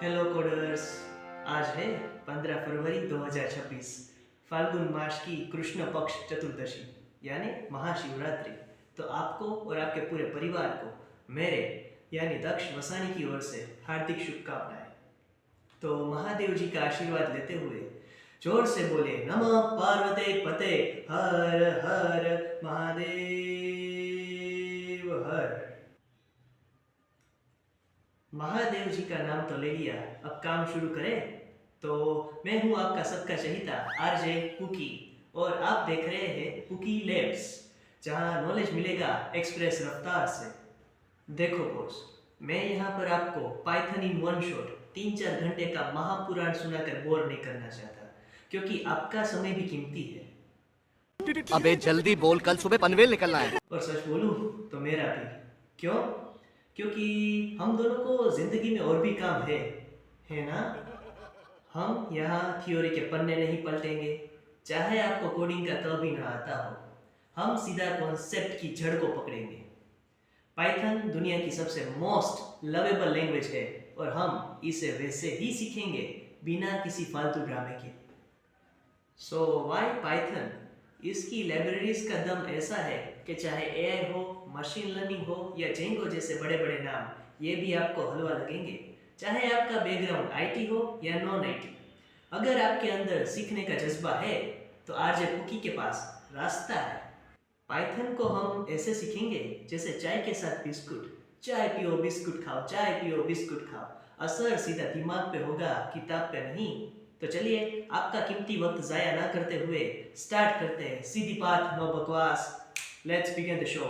Hello coders. आज है 15 फरवरी 2026, फाल्गुन मास की कृष्ण पक्ष चतुर्दशी यानी महाशिवरात्रि। तो आपको और आपके पूरे परिवार को मेरे यानी दक्ष वसानी की ओर से हार्दिक शुभकामनाएं। तो महादेव जी का आशीर्वाद लेते हुए जोर से बोले नमः पार्वते पते हर हर महादेव हर। महादेव जी का नाम तो ले लिया, अब काम शुरू करें। तो मैं हूं आपका सबका चहीता आरजे कुकी और आप देख रहे हैं कुकी लैब्स, जहां नॉलेज मिलेगा एक्सप्रेस रफ्तार से। देखो बॉस, मैं यहाँ पर आपको पाइथन इन वन शॉट 3-4 घंटे का महापुराण सुनाकर बोर नहीं करना चाहता, क्योंकि आपका समय भी कीमती है। अबे जल्दी बोल, कल सुबह पनवेल निकलना है। और सच बोलूं तो मेरा भी। क्यों? क्योंकि हम दोनों को जिंदगी में और भी काम है ना? हम यहाँ थ्योरी के पन्ने नहीं पलटेंगे, चाहे आपको कोडिंग का कभी ना आता हो। हम सीधा कॉन्सेप्ट की जड़ को पकड़ेंगे। पाइथन दुनिया की सबसे मोस्ट लवेबल लैंग्वेज है और हम इसे वैसे ही सीखेंगे, बिना किसी फालतू ड्रामे के। सो वाई पाइथन? इसकी लाइब्रेरीज का दम ऐसा है कि चाहे एआई हो, मशीन लर्निंग हो या जेंगो जैसे बड़े बड़े नाम, ये भी आपको हलवा लगेंगे। चाहे आपका बैकग्राउंड आईटी हो या नॉन आईटी, अगर आपके अंदर सीखने का जज्बा है तो आरजे कुकी के पास रास्ता है। पाइथन को हम ऐसे सीखेंगे जैसे चाय के साथ बिस्कुट। चाय पियो बिस्कुट खाओ, चाय पियो बिस्कुट खाओ। असर सीधा दिमाग पे होगा, किताब पे नहीं। तो चलिए आपका कीमती वक्त जाया ना करते हुए स्टार्ट करते हैं। सीधी बात, नो बकवास। Let's begin the show.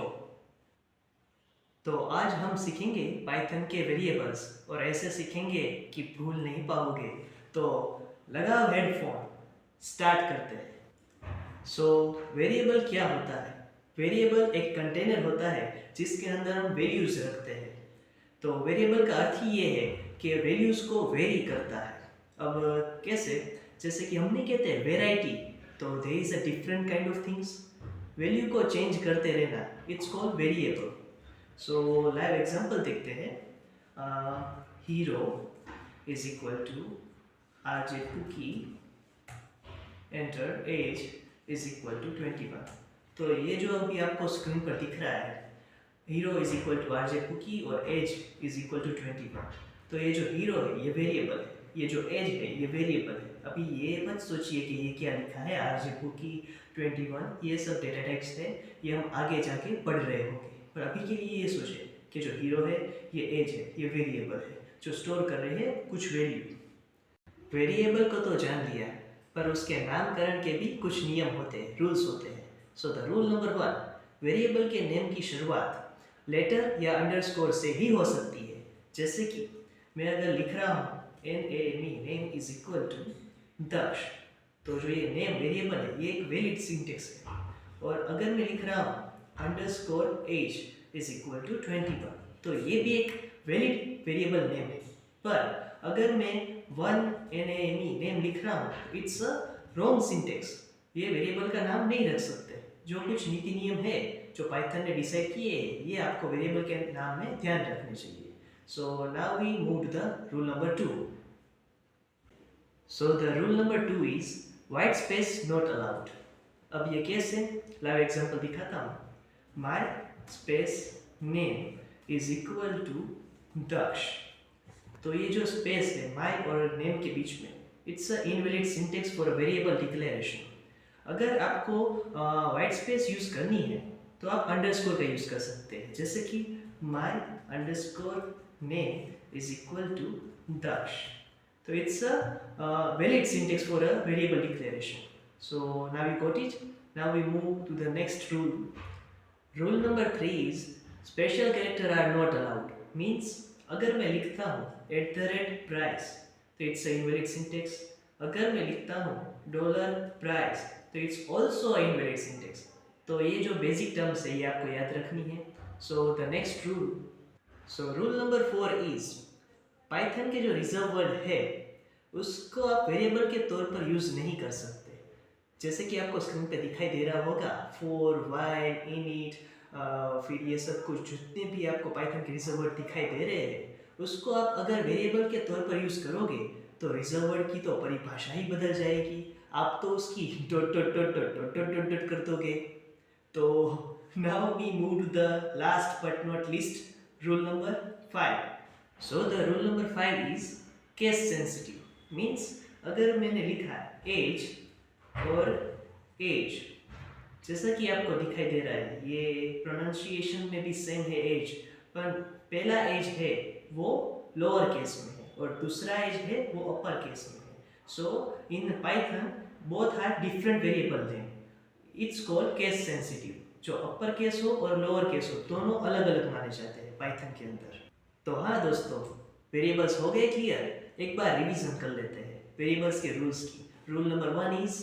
तो आज हम सीखेंगे पाइथन के वेरिएबल्स और ऐसे सीखेंगे कि भूल नहीं पाओगे। तो लगाओ हेडफोन, स्टार्ट करते हैं। सो वेरिएबल क्या होता है? वेरिएबल एक कंटेनर होता है जिसके अंदर हम वैल्यूज रखते हैं। तो वेरिएबल का अर्थ ही ये है कि वैल्यूज को वेरी करता है। अब कैसे? जैसे कि हम नहीं कहते वेराइटी, तो there is a different kind of things. Value को चेंज करते रहना, it's called variable. So live example देखते हैं। Hero is equal to RJ Cookie, enter age is equal to 21। तो ये जो अभी आपको स्क्रीन पर दिख रहा है, hero is equal to RJ Cookie और एज इज इक्वल टू 21। तो ये जो हीरो है ये वेरिएबल है, ये जो एज है ये वेरिएबल है। अभी ये मत सोचिए कि ये क्या लिखा है आरजे कुकी 21, ये सब डेटा टाइप्स है, ये हम आगे जाके पढ़ रहे होंगे। पर अभी के लिए ये सोचे कि जो हीरो है ये एज है, ये वेरिएबल है जो स्टोर कर रहे हैं कुछ वैल्यू। वेरिएबल को तो जान लिया, पर उसके नामकरण के भी कुछ नियम होते हैं, रूल्स होते हैं। सो द रूल नंबर 1, वेरिएबल के नेम की शुरुआत लेटर या अंडरस्कोर से ही हो सकती है। जैसे कि मैं अगर लिख रहा हूँ name is equal to Daksh, तो जो ये नेम वेरिएबल है ये एक वैलिड सिंटेक्स है। और अगर मैं लिख रहा हूँ underscore age is equal to 21, तो ये भी एक वैलिड वेरिएबल नेम है। पर अगर मैं नेम लिख रहा हूँ, इट्स अ रॉन्ग सिंटेक्स। ये वेरिएबल का नाम नहीं रख सकते। जो कुछ नीति नियम है जो पाइथन ने डिसाइड किए, ये आपको वेरिएबल के नाम में ध्यान रखने चाहिए। So now we move to the rule number 2। So the rule number 2 is white space not allowed. अब ये कैसे? लाइव एग्जांपल दिखाता हूँ। My space name is equal to Daksh. तो ये जो स्पेस है माय और नेम के बीच में, it's a invalid syntax for a variable declaration. अगर आपको व्हाइट स्पेस यूज करनी है तो आप अंडरस्कोर का यूज कर सकते हैं, जैसे कि my underscore name is equal to Daksh. तो it's a valid syntax for a variable declaration. So now we got it. Now we move to the next rule. Rule number 3 is special character are not allowed. Means अगर मैं लिखता हूँ @price, तो it's a invalid syntax. अगर मैं लिखता हूँ $price, तो it's also a invalid syntax. तो ये जो बेसिक टर्म्स है ये आपको याद रखनी है। So the next rule. So rule number 4 is Python के जो रिजर्व वर्ड है उसको आप वेरिएबल के तौर पर यूज नहीं कर सकते। जैसे कि आपको स्क्रीन पे दिखाई दे रहा होगा, फॉर, व्हाइल, इनिट, फिर ये सब कुछ जितने भी आपको पाइथन के रिजर्व वर्ड दिखाई दे रहे हैं, उसको आप अगर वेरिएबल के तौर पर यूज़ करोगे तो रिजर्व वर्ड की तो परिभाषा ही बदल जाएगी। आप तो उसकी dot dot dot dot dot dot dot dot कर दोगे। तो now we move to the last but not least rule number 5। So the rule number 5 is case sensitive. Means अगर मैंने लिखा एज और एज, जैसा कि आपको दिखाई दे रहा है, ये प्रोनाउंसिएशन में भी सेम है एज, पर पहला एज है वो लोअर केस में है और दूसरा एज है वो अपर केस में है। So in Python both are different variable name, it's called case sensitive. जो अपर केस हो और लोअर केस हो दोनों अलग अलग माने जाते हैं पाइथन के अंदर। तो हाँ दोस्तों, वेरिएबल्स हो गए क्लियर। एक बार रिवीजन कर लेते हैं वेरिएबल्स के रूल्स की। रूल नंबर 1 इज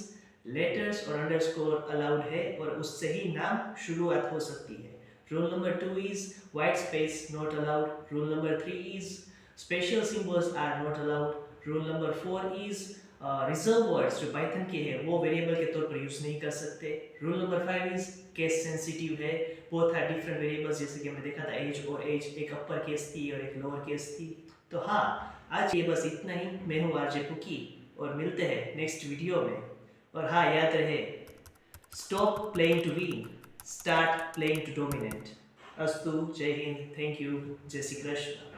लेटर्स और अंडरस्कोर अलाउड है और उससे ही नाम शुरुआत हो सकती है। Rule number 2 is white space not allowed. Rule number 3 is special symbols are not allowed. Rule number 4 is reserve words जो पाइथन के हैं वो वेरिएबल के तौर पर यूज नहीं कर सकते। Rule number 5 is case sensitive है, बोथ आर डिफरेंट वेरिएबल्स, जैसे कि हमने देखा था एज और एज, एक अपर केस थी और एक लोअर केस थी। तो हाँ, आज ये बस इतना ही। मैं हूँ आरजे पुकी और मिलते हैं नेक्स्ट वीडियो में। और हाँ, याद रहे, stop playing to win, start playing to dominate. अस्तु, जय हिंद, थैंक यू, जय श्री कृष्ण।